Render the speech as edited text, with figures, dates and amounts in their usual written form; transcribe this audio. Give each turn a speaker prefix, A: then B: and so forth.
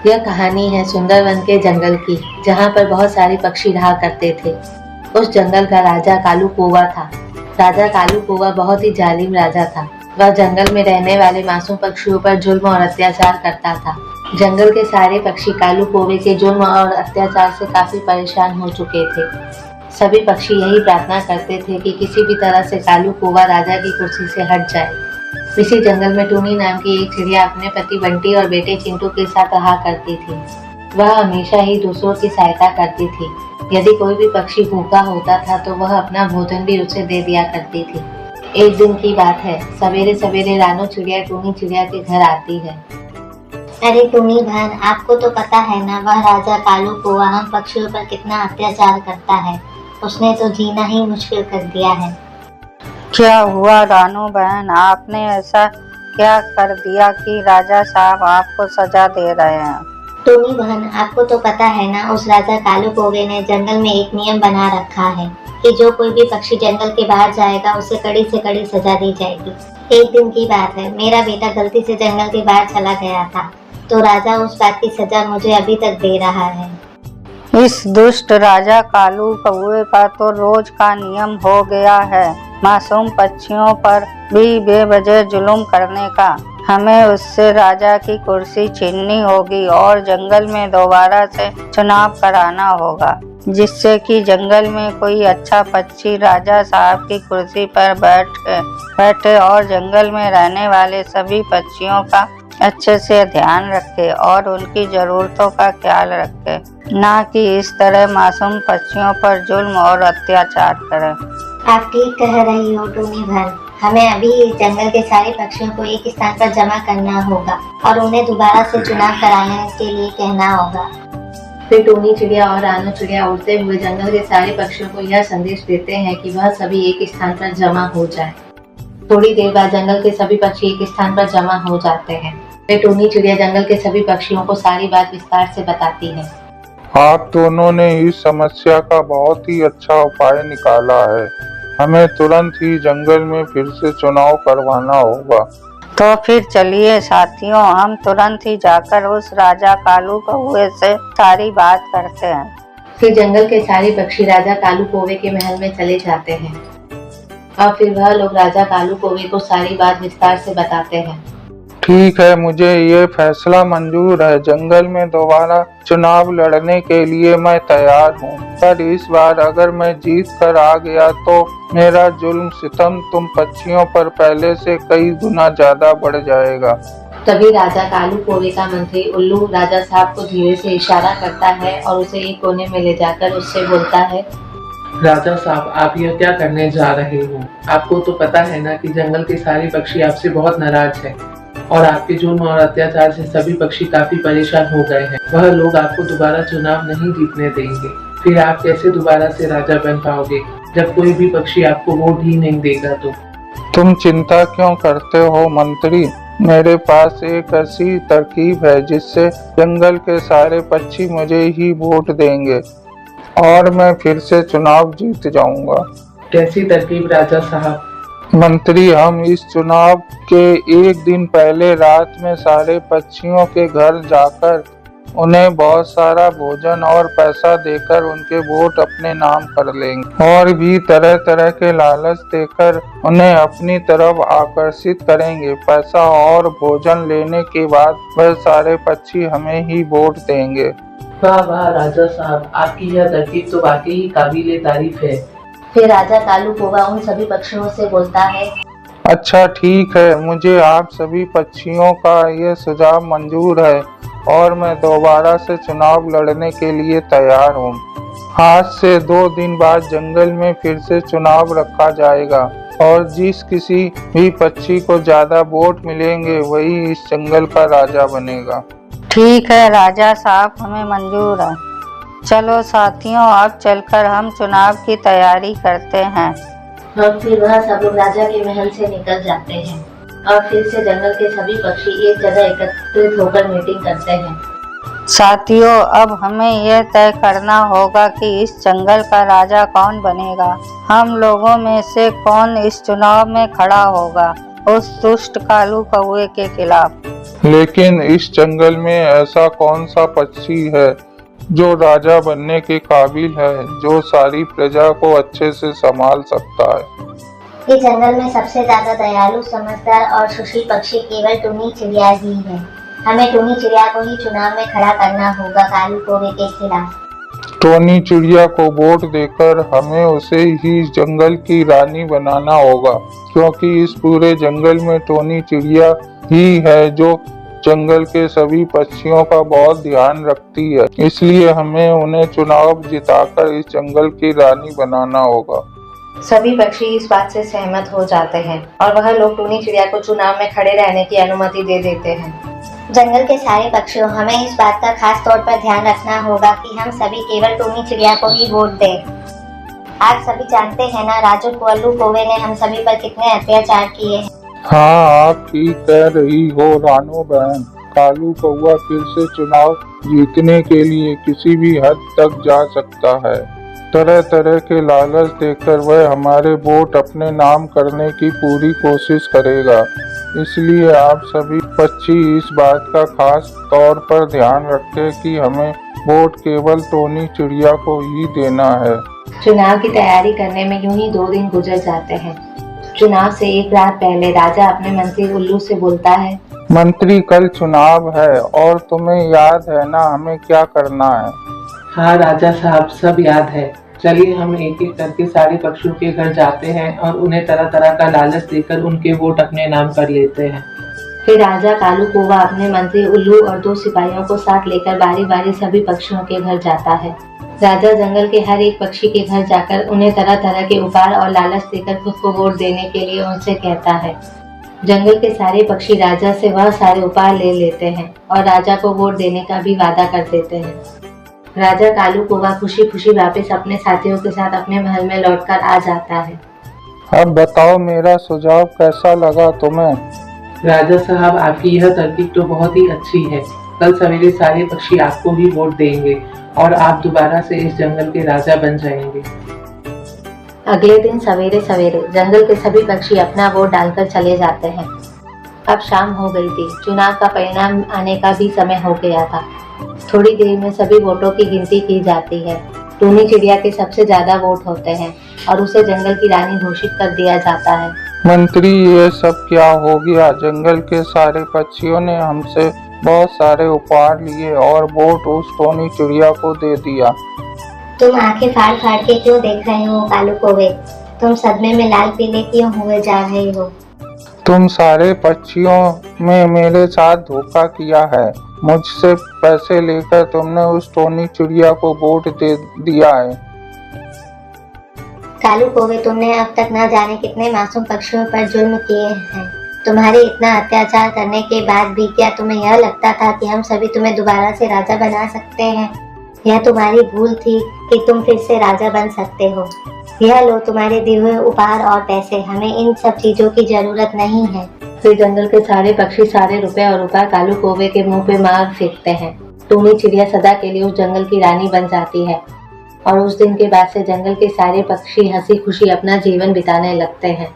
A: यह कहानी है सुंदरवन के जंगल की, जहाँ पर बहुत सारे पक्षी रहा करते थे। उस जंगल का राजा कालू कौवा था। राजा कालू कौवा बहुत ही जालिम राजा था। वह जंगल में रहने वाले मासूम पक्षियों पर जुल्म और अत्याचार करता था। जंगल के सारे पक्षी कालू कौवे के जुल्म और अत्याचार से काफी परेशान हो चुके थे। सभी पक्षी यही प्रार्थना करते थे कि किसी भी तरह से कालू कौवा राजा की कुर्सी से हट जाए। इसी जंगल में टूनी नाम की एक चिड़िया अपने पति बंटी और बेटे चिंटू के साथ रहा करती थी। वह हमेशा ही दूसरों की सहायता करती थी। यदि कोई भी पक्षी भूखा होता था तो वह अपना भोजन भी उसे दे दिया करती थी। एक दिन की बात है, सवेरे सवेरे रानू चिड़िया टूनी चिड़िया के घर आती है।
B: अरे टूनी बहन, आपको तो पता है ना, वह राजा कालू कौवा हम पक्षियों पर कितना अत्याचार करता है। उसने तो जीना ही मुश्किल कर दिया है।
C: क्या हुआ रानू बहन, आपने ऐसा क्या कर दिया कि राजा साहब आपको सजा दे रहे हैं?
B: टूनी बहन, आपको तो पता है ना, उस राजा कालू कौवे ने जंगल में एक नियम बना रखा है कि जो कोई भी पक्षी जंगल के बाहर जाएगा उसे कड़ी से कड़ी सजा दी जाएगी। एक दिन की बात है, मेरा बेटा गलती से जंगल के बाहर चला गया था, तो राजा उस बात की सजा मुझे अभी तक दे रहा है।
C: इस दुष्ट राजा कालू कौवे का तो रोज का नियम हो गया है मासूम पक्षियों पर भी बेवजह जुल्म करने का। हमें उससे राजा की कुर्सी छीननी होगी और जंगल में दोबारा से चुनाव कराना होगा, जिससे कि जंगल में कोई अच्छा पक्षी राजा साहब की कुर्सी पर बैठे और जंगल में रहने वाले सभी पक्षियों का अच्छे से ध्यान रखे और उनकी जरूरतों का ख्याल रखे, ना कि इस तरह मासूम पक्षियों पर जुल्म और अत्याचार करे।
B: आप ठीक कह रही हो टूनी बहन, हमें अभी जंगल के सारे पक्षियों को एक स्थान पर जमा करना होगा और उन्हें दोबारा से चुनाव कराने के लिए कहना होगा।
A: फिर टूनी चिड़िया और रानू चिड़िया उड़ते हुए जंगल के सारे पक्षियों को यह संदेश देते हैं कि वह सभी एक स्थान पर जमा हो जाए। थोड़ी देर बाद जंगल के सभी पक्षी एक स्थान पर जमा हो जाते हैं। फिर टूनी चिड़िया जंगल के सभी पक्षियों को सारी बात विस्तार से बताती है।
D: आप दोनों ने इस समस्या का बहुत ही अच्छा उपाय निकाला है। हमें तुरंत ही जंगल में फिर से चुनाव करवाना होगा।
C: तो फिर चलिए साथियों, हम तुरंत ही जाकर उस राजा कालू कौवे से सारी बात करते हैं।
A: फिर जंगल के सारे पक्षी राजा कालू कौवे के महल में चले जाते हैं और फिर वह लोग राजा कालू कौवे को सारी बात विस्तार से बताते हैं।
D: ठीक है, मुझे ये फैसला मंजूर है। जंगल में दोबारा चुनाव लड़ने के लिए मैं तैयार हूँ, पर इस बार अगर मैं जीत कर आ गया तो मेरा जुल्म सितम तुम पक्षियों पर पहले से कई गुना ज्यादा बढ़ जाएगा।
A: तभी राजा कालू कौवे का मंत्री उल्लू राजा साहब को धीरे से इशारा करता है और उसे एक कोने में ले जाकर उससे बोलता है,
E: राजा साहब, आप यह क्या करने जा रहे हो? आपको तो पता है ना कि जंगल के सारे पक्षी आपसे बहुत नाराज हैं और आपके जुल्म और अत्याचार से सभी पक्षी काफी परेशान हो गए हैं। वह लोग आपको दोबारा चुनाव नहीं जीतने देंगे। फिर आप कैसे दोबारा से राजा बन पाओगे जब कोई भी पक्षी आपको वोट ही नहीं देगा? तो
D: तुम चिंता क्यों करते हो मंत्री? मेरे पास एक ऐसी तरकीब है जिससे जंगल के सारे पक्षी मुझे ही वोट देंगे और मैं फिर से चुनाव जीत जाऊंगा।
E: कैसी तरकीब राजा साहब?
D: मंत्री, हम इस चुनाव के एक दिन पहले रात में सारे पक्षियों के घर जाकर उन्हें बहुत सारा भोजन और पैसा देकर उनके वोट अपने नाम कर लेंगे और भी तरह तरह के लालच देकर उन्हें अपनी तरफ आकर्षित करेंगे। पैसा और भोजन लेने के बाद वह सारे पक्षी हमें ही वोट देंगे।
E: वाह वाह राजा साहब, आपकी यह तरकीब तो वाकई ही काबिले तारीफ है।
A: फिर राजा कालू कौवा उन सभी पक्षियों से बोलता है,
D: अच्छा ठीक है, मुझे आप सभी पक्षियों का यह सुझाव मंजूर है और मैं दोबारा से चुनाव लड़ने के लिए तैयार हूँ। आज से 2 दिन बाद जंगल में फिर से चुनाव रखा जाएगा और जिस किसी भी पक्षी को ज्यादा वोट मिलेंगे वही इस जंगल का राजा बनेगा।
C: ठीक है राजा साहब, हमें मंजूर है। चलो साथियों, अब चलकर हम चुनाव की तैयारी करते हैं।
A: और फिर वह सब लोग राजा के महल से निकल जाते हैं और फिर से जंगल के सभी पक्षी एक जगह एकत्रित होकर मीटिंग करते हैं।
C: साथियों, अब हमें यह तय करना होगा कि इस जंगल का राजा कौन बनेगा। हम लोगों में से कौन इस चुनाव में खड़ा होगा उस दुष्ट कालू कौवे के खिलाफ।
D: लेकिन इस जंगल में ऐसा कौन सा पक्षी है जो राजा बनने के काबिल है, जो सारी प्रजा को अच्छे से संभाल सकता है?
B: इस जंगल में सबसे ज्यादा दयालु, समझदार और सुशील पक्षी केवल टूनी चिड़िया ही है। हमें टूनी चिड़िया को ही चुनाव में खड़ा करना होगा कालू कौवे के खिलाफ।
D: टोनी चिड़िया को वोट देकर हमें उसे ही जंगल की रानी बनाना होगा, क्योंकि इस पूरे जंगल में टोनी चिड़िया ही है जो जंगल के सभी पक्षियों का बहुत ध्यान रखती है। इसलिए हमें उन्हें चुनाव जिताकर इस जंगल की रानी बनाना होगा।
A: सभी पक्षी इस बात से सहमत हो जाते हैं और वह लोग टूनी चिड़िया को चुनाव में खड़े रहने की अनुमति दे देते हैं।
B: जंगल के सारे पक्षियों, हमें इस बात का खास तौर पर ध्यान रखना होगा कि हम सभी केवल टूनी चिड़िया को ही वोट दें। आप सभी जानते हैं ना, राजू कालू कौवे ने हम सभी पर कितने अत्याचार किए हैं।
D: हाँ, आप ठीक कह रही हो रानो बहन। कालू कौवा फिर से चुनाव जीतने के लिए किसी भी हद तक जा सकता है। तरह तरह के लालच देकर वह हमारे वोट अपने नाम करने की पूरी कोशिश करेगा। इसलिए आप सभी पक्षी इस बात का खास तौर पर ध्यान रखें कि हमें वोट केवल टोनी चिड़िया को ही देना है।
A: चुनाव की तैयारी करने में यूं ही 2 दिन गुजर जाते हैं। चुनाव से एक रात पहले राजा अपने मंत्री उल्लू से बोलता है,
D: मंत्री, कल चुनाव है और तुम्हें याद है ना हमें क्या करना है?
E: हाँ राजा साहब, सब याद है। चलिए हम एक एक करके सारे पक्षियों के घर जाते हैं और उन्हें तरह तरह का लालच देकर उनके वोट अपने नाम कर लेते हैं।
A: फिर राजा कालू कौवा अपने मंत्री उल्लू और 2 सिपाहियों को साथ लेकर बारी बारी सभी पक्षियों के घर जाता है। राजा जंगल के हर एक पक्षी के घर जाकर उन्हें तरह तरह के उपहार और लालच देकर खुद को वोट देने के लिए उनसे कहता है। जंगल के सारे पक्षी राजा से वह सारे उपहार ले लेते हैं और राजा को वोट देने का भी वादा कर देते हैं। राजा कालू कौवा खुशी खुशी वापस अपने साथियों के साथ अपने महल में लौटकर आ जाता है।
D: अब बताओ मेरा सुझाव कैसा लगा तुम्हें?
E: राजा साहब, आपकी यह तरकीब तो बहुत ही अच्छी है। कल सवेरे सारे पक्षी आपको ही वोट देंगे और आप दोबारा से इस जंगल के राजा बन जाएंगे।
A: अगले दिन सवेरे सवेरे जंगल के सभी पक्षी अपना वोट डालकर चले जाते हैं। अब शाम हो गई थी। चुनाव का परिणाम आने का भी समय हो गया था। थोड़ी देर में सभी वोटों की गिनती की जाती है। टूनी चिड़िया के सबसे ज्यादा वोट होते हैं और उसे जंगल की रानी घोषित कर दिया जाता है।
D: मंत्री, ये सब क्या हो गया? जंगल के सारे पक्षियों ने हमसे बहुत सारे उपहार लिए और वोट उस टोनी चिड़िया को दे दिया।
B: तुम आंखें फाड़ फाड़ के क्यों देख रहे हो कालू कौवे? तुम सदमे में लाल पीले क्यों हुए जा रहे हो?
D: तुम सारे पक्षियों में मेरे साथ धोखा किया है। मुझसे पैसे लेकर तुमने उस टोनी चिड़िया को वोट दे दिया है।
B: कालू कौवे, तुमने अब तक न जाने कितने मासूम पक्षियों पर जुल्म किए हैं। तुम्हारे इतना अत्याचार करने के बाद भी क्या तुम्हें यह लगता था कि हम सभी तुम्हें दोबारा से राजा बना सकते हैं? यह तुम्हारी भूल थी कि तुम फिर से राजा बन सकते हो। यह लो तुम्हारे दिए हुए उपहार और पैसे। हमें इन सब चीजों की जरूरत नहीं है।
A: फिर जंगल के सारे पक्षी सारे रुपए और उपहार कालू कौवे के मुंह पे मार फेंकते हैं। टूनी चिड़िया सदा के लिए उस जंगल की रानी बन जाती है और उस दिन के बाद से जंगल के सारे पक्षी हंसी खुशी अपना जीवन बिताने लगते हैं।